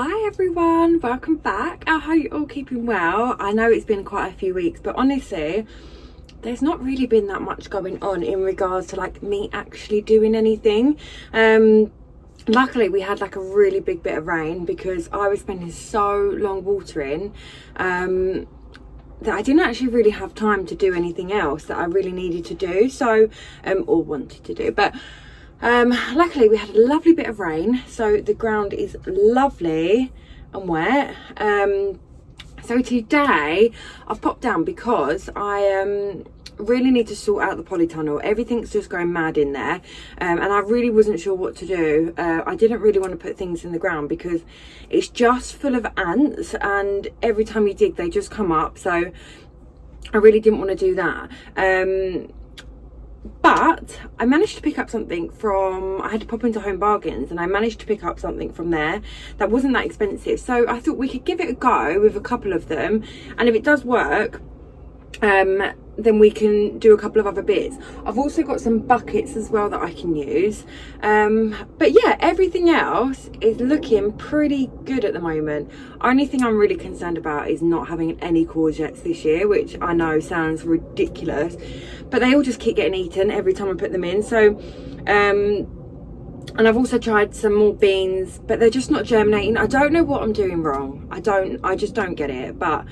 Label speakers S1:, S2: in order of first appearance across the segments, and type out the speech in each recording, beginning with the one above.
S1: Hi everyone, welcome back. I hope you're all keeping well. I know it's been quite a few weeks, but honestly there's not really been that much going on in regards to like me actually doing anything. Luckily we had like a really big bit of rain because I was spending so long watering that I didn't actually really have time to do anything else that I really needed to do, so or wanted to do. But luckily we had a lovely bit of rain, so the ground is lovely and wet. So today I've popped down because I really need to sort out the polytunnel. Everything's just going mad in there, and I really wasn't sure what to do. I didn't really want to put things in the ground because it's just full of ants, and every time you dig they just come up, so I really didn't want to do that. But I managed to pick up something from, I had to pop into Home Bargains and I managed to pick up something from there that wasn't that expensive. So I thought we could give it a go with a couple of them, and if it does work, then we can do a couple of other bits. I've also got some buckets as well that I can use. But yeah, everything else is looking pretty good at the moment. Only thing I'm really concerned about is not having any courgettes this year, which I know sounds ridiculous, but they all just keep getting eaten every time I put them in. So and I've also tried some more beans, but they're just not germinating. I don't know what I'm doing wrong. I just don't get it. But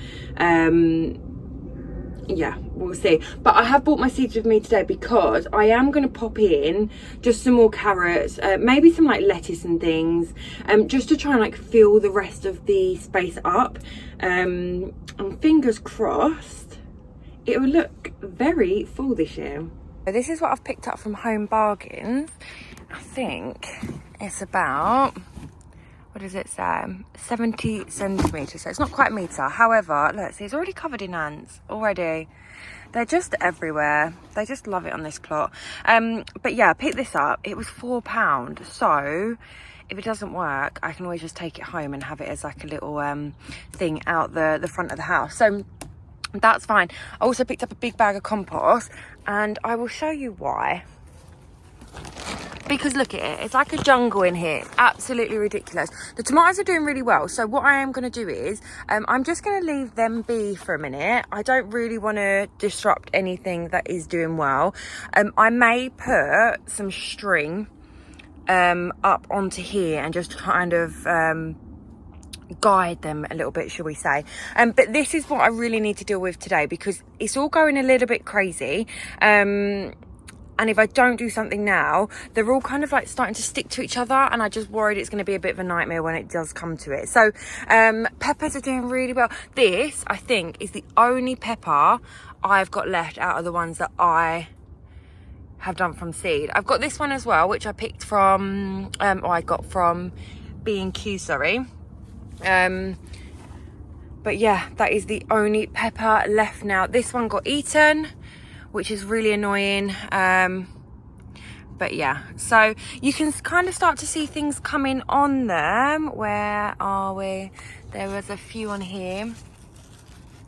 S1: yeah, we'll see. But I have brought my seeds with me today because I am going to pop in just some more carrots, maybe some like lettuce and things, just to try and like fill the rest of the space up, and fingers crossed it will look very full this year. So this is what I've picked up from Home Bargains. I think it's about, what does it say, 70 centimetres, so it's not quite a metre. However, look, see, it's already covered in ants already. They're just everywhere. They just love it on this plot. But yeah, I picked this up. It was £4, so if it doesn't work I can always just take it home and have it as like a little thing out the front of the house, so that's fine. I also picked up a big bag of compost, and I will show you why. Because look at it, it's like a jungle in here. It's absolutely ridiculous. The tomatoes are doing really well, so what I am going to do is I'm just going to leave them be for a minute. I don't really want to disrupt anything that is doing well. I may put some string up onto here and just kind of guide them a little bit, shall we say. But this is what I really need to deal with today because it's all going a little bit crazy. And if I don't do something now, they're all kind of like starting to stick to each other, and I just worried it's going to be a bit of a nightmare when it does come to it. So peppers are doing really well. This, I think, is the only pepper I've got left out of the ones that I have done from seed. I've got this one as well, which I picked from, or I got from B&Q, sorry. But yeah, that is the only pepper left now. This one got eaten, which is really annoying. But yeah, so you can kind of start to see things coming on them. Where are we? There was a few on here,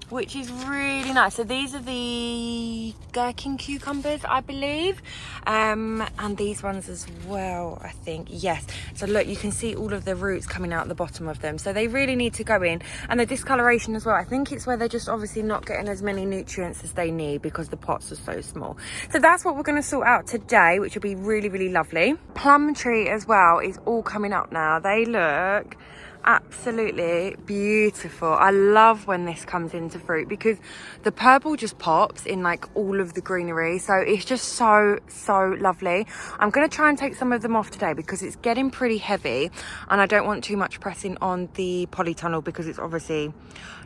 S1: which is really nice. So these are the gherkin cucumbers, I believe, and these ones as well, I think. Yes, so look, you can see all of the roots coming out the bottom of them, so they really need to go in. And the discoloration as well, I think it's where they're just obviously not getting as many nutrients as they need because the pots are so small. So that's what we're going to sort out today, which will be really, really lovely. Plum tree as well is all coming up now. They look absolutely beautiful. I love when this comes into fruit because the purple just pops in like all of the greenery, so it's just so lovely. I'm going to try and take some of them off today because it's getting pretty heavy and I don't want too much pressing on the polytunnel because it's obviously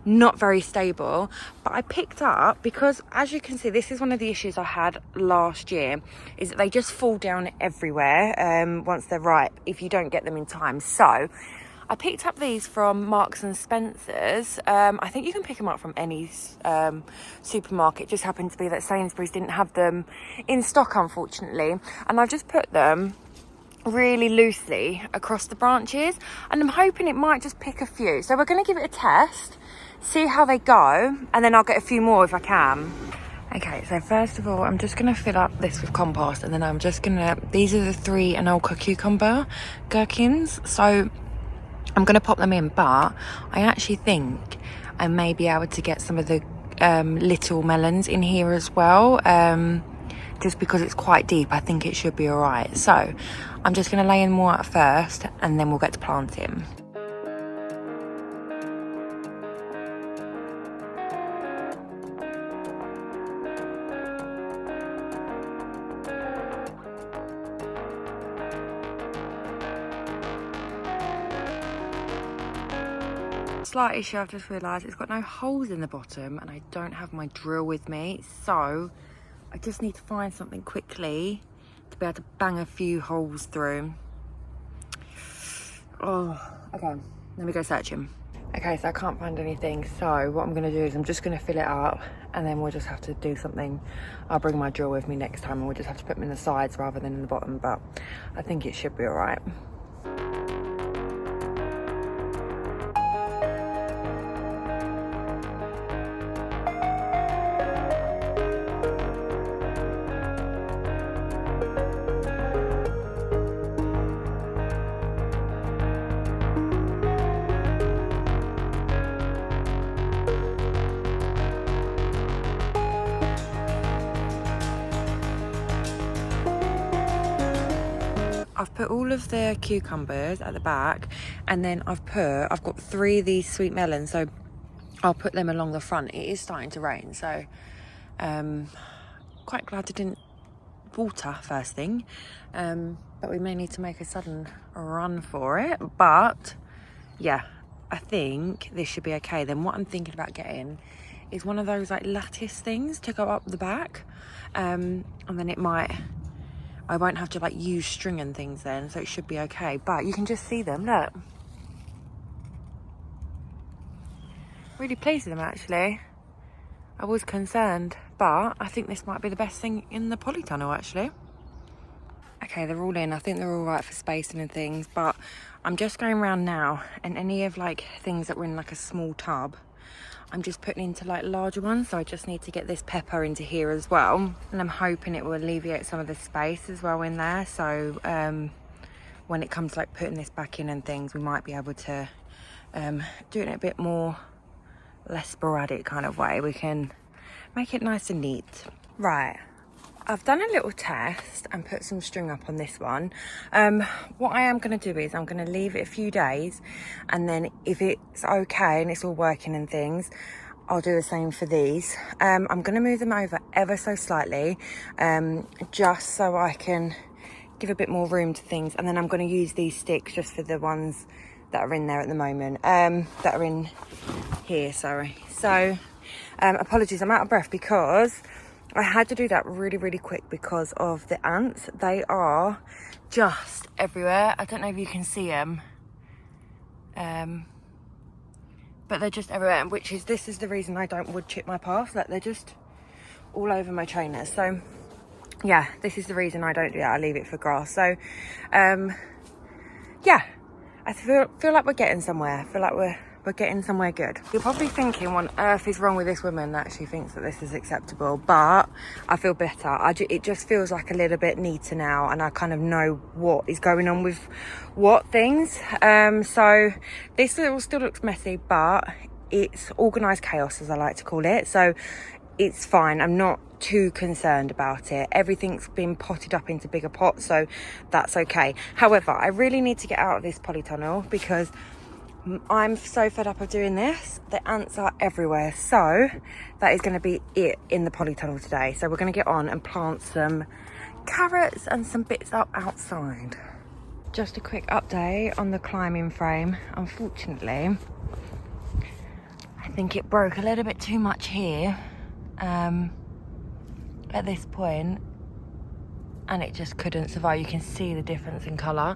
S1: not very stable. But I picked up, because as you can see, this is one of the issues I had last year, is that they just fall down everywhere once they're ripe if you don't get them in time. So I picked up these from Marks and Spencer's. I think you can pick them up from any supermarket. It just happened to be that Sainsbury's didn't have them in stock, unfortunately. And I've just put them really loosely across the branches, and I'm hoping it might just pick a few. So we're going to give it a test, see how they go, and then I'll get a few more if I can. Okay, so first of all, I'm just going to fill up this with compost, and then I'm just going to, these are the 3 Anelka cucumber gherkins. So I'm going to pop them in, but I actually think I may be able to get some of the little melons in here as well. Just because it's quite deep, I think it should be all right. So I'm just going to lay in more at first, and then we'll get to planting. Slight issue, I've just realised it's got no holes in the bottom, and I don't have my drill with me, so I just need to find something quickly to be able to bang a few holes through. Oh, okay, let me go searching. Okay, so I can't find anything, so what I'm going to do is I'm just going to fill it up, and then we'll just have to do something. I'll bring my drill with me next time, and we'll just have to put them in the sides rather than in the bottom, but I think it should be all right. I've put all of the cucumbers at the back, and then I've got 3 of these sweet melons, so I'll put them along the front. It is starting to rain, so quite glad I didn't water first thing, but we may need to make a sudden run for it. But yeah, I think this should be okay. Then what I'm thinking about getting is one of those like lattice things to go up the back, and then I won't have to like use string and things then, so it should be okay. But you can just see them, look. Really pleased with them actually. I was concerned, but I think this might be the best thing in the polytunnel actually. Okay, they're all in. I think they're all right for spacing and things, but I'm just going around now, and any of like things that were in like a small tub, I'm just putting into like larger ones. So I just need to get this pepper into here as well, and I'm hoping it will alleviate some of the space as well in there. So when it comes to like putting this back in and things, we might be able to do it in a bit more less sporadic kind of way. We can make it nice and neat. Right, I've done a little test and put some string up on this one. What I am going to do is I'm going to leave it a few days, and then if it's okay and it's all working and things, I'll do the same for these. I'm going to move them over ever so slightly, just so I can give a bit more room to things, and then I'm going to use these sticks just for the ones that are in there at the moment, that are in here, sorry. So apologies, I'm out of breath because I had to do that really quick because of the ants. They are just everywhere. I don't know if you can see them, but they're just everywhere, this is the reason I don't wood chip my path. Like, they're just all over my trainers. So yeah, this is the reason I don't do that. I leave it for grass. So yeah, I feel like we're getting somewhere. I feel like we're getting somewhere good. You're probably thinking, what on earth is wrong with this woman that she thinks that this is acceptable? But I feel better. It just feels like a little bit neater now, and I kind of know what is going on with what things. So this still looks messy, but it's organised chaos, as I like to call it. So it's fine. I'm not too concerned about it. Everything's been potted up into bigger pots, so that's okay. However, I really need to get out of this polytunnel because I'm so fed up of doing this. The ants are everywhere. So that is going to be it in the polytunnel today. So we're going to get on and plant some carrots and some bits up outside. Just a quick update on the climbing frame. Unfortunately, I think it broke a little bit too much here at this point, and it just couldn't survive. You can see the difference in colour,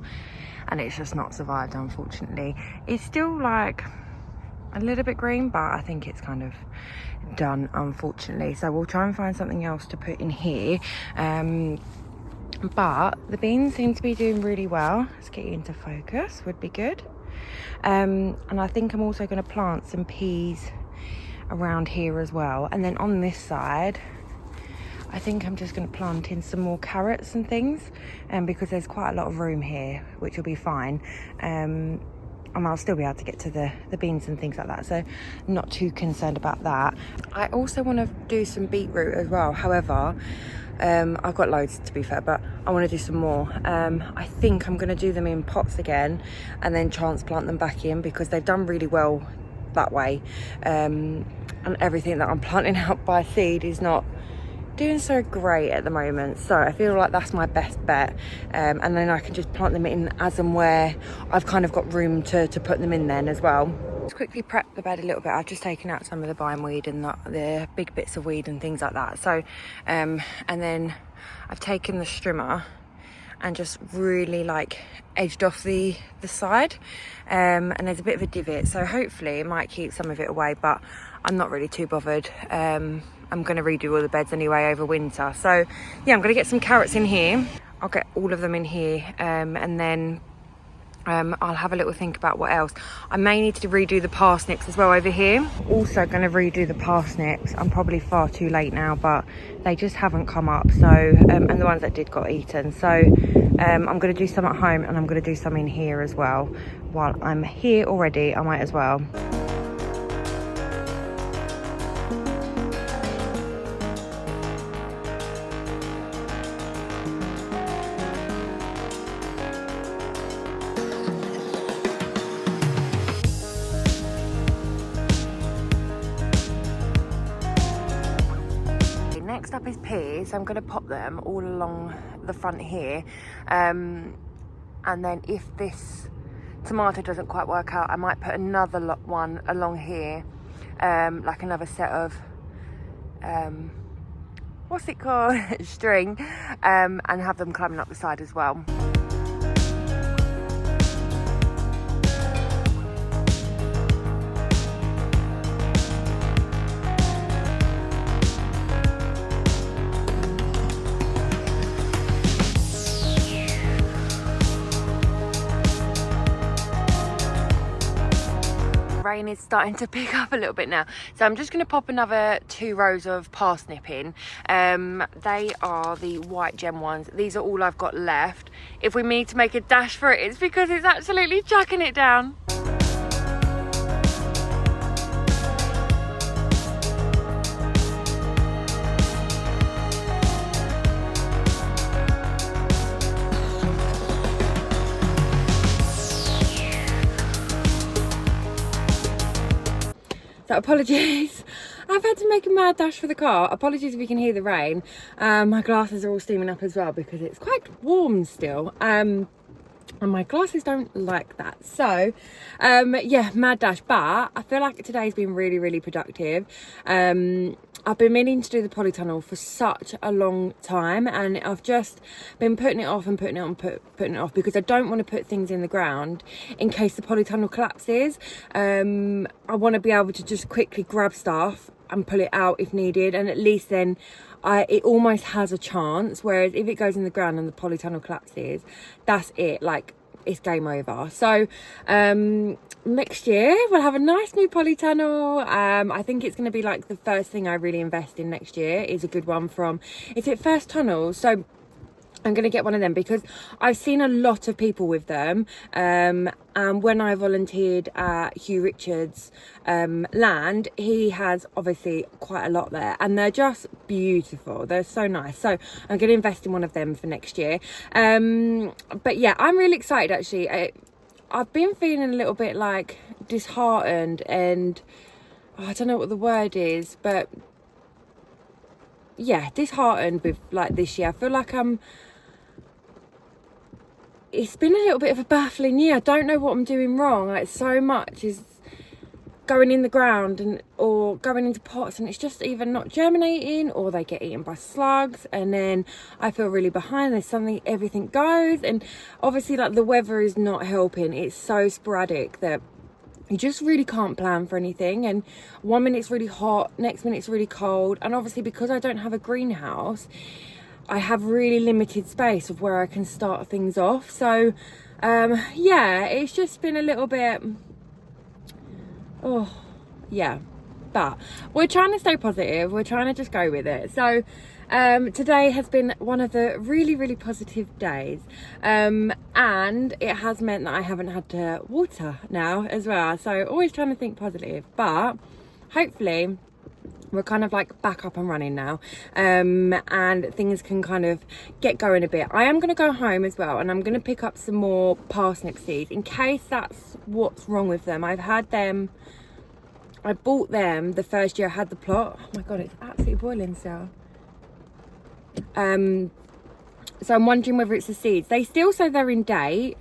S1: and it's just not survived, unfortunately. It's still like a little bit green, but I think it's kind of done, unfortunately. So we'll try and find something else to put in here. But the beans seem to be doing really well. Let's get you into focus, would be good. And I think I'm also going to plant some peas around here as well. And then on this side, I think I'm just going to plant in some more carrots and things, because there's quite a lot of room here, which will be fine. and I'll still be able to get to the beans and things like that, so not too concerned about that. I also want to do some beetroot as well. However, I've got loads to be fair, but I want to do some more. I think I'm going to do them in pots again and then transplant them back in, because they've done really well that way, and everything that I'm planting out by seed is not doing so great at the moment, so I feel like that's my best bet, and then I can just plant them in as and where I've kind of got room to put them in then as well. Let's quickly prep the bed a little bit. I've just taken out some of the bindweed and the big bits of weed and things like that, so and then I've taken the strimmer and just really like edged off the side, and there's a bit of a divot, so hopefully it might keep some of it away, but I'm not really too bothered. I'm going to redo all the beds anyway over winter, so yeah, I'm going to get some carrots in here. I'll get all of them in here, and then I'll have a little think about what else. I may need to redo the parsnips as well over here. Also going to redo the parsnips. I'm probably far too late now, but they just haven't come up, so and the ones that did got eaten, so I'm going to do some at home, and I'm going to do some in here as well. While I'm here already, I might as well. Next up is peas. I'm going to pop them all along the front here, and then if this tomato doesn't quite work out, I might put another one along here, like another set of what's it called, string, and have them climbing up the side as well. Rain is starting to pick up a little bit now, so I'm just going to pop another 2 rows of parsnip in. They are the white gem ones. These are all I've got left. If we need to make a dash for it, it's because it's absolutely chucking it down. So apologies, I've had to make a mad dash for the car. Apologies if you can hear the rain. My glasses are all steaming up as well because it's quite warm still. And my glasses don't like that. So, yeah, mad dash. But I feel like today's been really, really productive. I've been meaning to do the polytunnel for such a long time, and I've just been putting it off and putting it off because I don't want to put things in the ground in case the polytunnel collapses. I want to be able to just quickly grab stuff and pull it out if needed, and at least then it almost has a chance. Whereas if it goes in the ground and the polytunnel collapses, that's it, like it's game over. So next year we'll have a nice new polytunnel. I think it's going to be like the first thing I really invest in next year is a good one from, is it First Tunnel? So I'm going to get one of them because I've seen a lot of people with them, and when I volunteered at Hugh Richards' land, he has obviously quite a lot there, and they're just beautiful. They're so nice, so I'm going to invest in one of them for next year. But yeah, I'm really excited actually. I've been feeling a little bit like disheartened, and I don't know what the word is, but yeah, disheartened with like this year. I feel like it's been a little bit of a baffling year. I don't know what I'm doing wrong. Like, so much is going in the ground or going into pots, and it's just either not germinating or they get eaten by slugs, and then I feel really behind. There's something, everything goes, and obviously like the weather is not helping. It's so sporadic that you just really can't plan for anything, and 1 minute it's really hot, next minute it's really cold, and obviously because I don't have a greenhouse, I have really limited space of where I can start things off. So yeah, it's just been a little bit, oh yeah, but we're trying to stay positive. We're trying to just go with it. So today has been one of the really positive days, and it has meant that I haven't had to water now as well, so always trying to think positive, but hopefully we're kind of like back up and running now, and things can kind of get going a bit. I am going to go home as well, and I'm going to pick up some more parsnip seeds in case that's what's wrong with them. I've had them, I bought them the first year I had the plot. Oh my god, it's absolutely boiling still. So I'm wondering whether it's the seeds. They still say they're in date,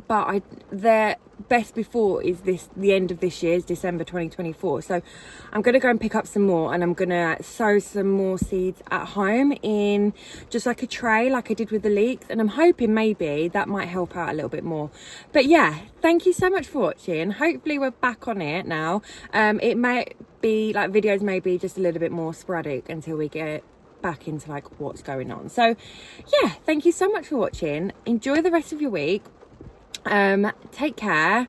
S1: but their best before is the end of this year's December 2024. So I'm going to go and pick up some more, and I'm going to sow some more seeds at home in just like a tray like I did with the leeks, and I'm hoping maybe that might help out a little bit more. But yeah, thank you so much for watching. Hopefully we're back on it now. It might be like videos maybe just a little bit more sporadic until we get back into like what's going on. So yeah, thank you so much for watching. Enjoy the rest of your week. Take care,